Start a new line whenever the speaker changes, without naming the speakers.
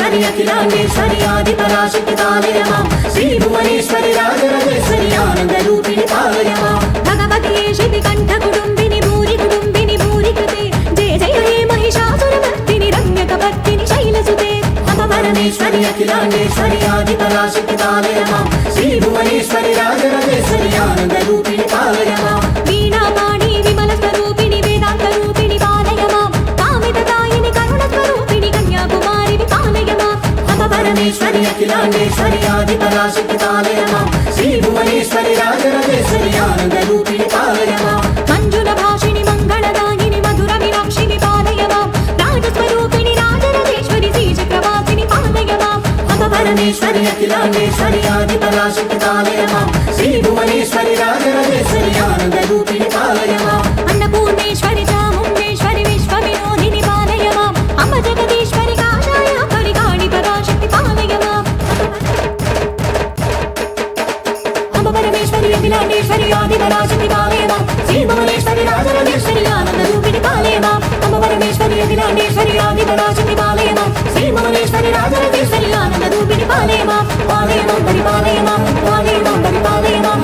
భువనేశ్వరి అఖిలాండేశ్వరి ఆది పరాశక్తి పాలయ మాం శ్రీ భువనేశ్వరి రాజరాజేశ్వరి ఆనంద రూపిణి పాలయ మాం
భగవతి శివి కంఠ కుటుంబిని భూరి కృతే జయ జయ హే మహిషాసురమర్దిని రమ్యక భక్తిని శైలసుతే
పరమేశ్వరి అఖిలాండేశ్వరి ఆది పరాశక్తి పాలయ మాం శ్రీ భువనేశ్వరి రాజరాజేశ్వరి ఆనంద రూపిణి పాలయ మాం
వీణాపాణి విమల స్వరూపిణి వేదాంత రూపిణి పాలయ మాం కామితదాయిని కరుణ స్వరూపిణి కన్యాకుమారి పాలయ మాం
పరమేశ్వరి అఖిలాండేశ్వరి ఆది పరాశక్తి పాలయ మాం శ్రీ భువనేశ్వరి రాజరాజేశ్వరి ఆనంద రూపిణి పాలయ మాం
మంజుల భాషిని మంగళదాయిని మధుర మీనాక్షిని పాలయ మాం రాజస్వరూపిణి రాజరాజేశ్వరి శ్రీచక్రవాసిని పాలయ మాం
పరమేశ్వరి అఖిలాండేశ్వరి ఆది పరాశక్తి పాలయ మాం శ్రీ భువనేశ్వరి రాజరాజేశ్వరి ఆనంద రూపిణి పాలయ మాం
అన్నపూర్ణేశ్వరి చాముండేశ్వరి విశ్వ వినోదిని పాలయ మాం అమ్మ జగదీశ్వరి కాషాయ పరికాణి పరాశక్తి పాలయ మాం అమ్మ పరమేశ్వరి అఖిలాండేశ్వరి ఆది పరాశక్తి పాలయ మాం శ్రీ భువనేశ్వరి రాజరాజేశ్వరి ఆనంద రూపిణి పాలయ మాం అమ్మ పరమేశ్వరి అఖిలాండేశ్వరి ఆది పరాశక్తి పాలయ మాం శ్రీ భువనేశ్వరి రాజరాజేశ్వరి ఆనంద రూపిణి పాలయ మాం పాలయ మాం పరిపాలయ మాం పాలయ మాం పరిపాలయ మాం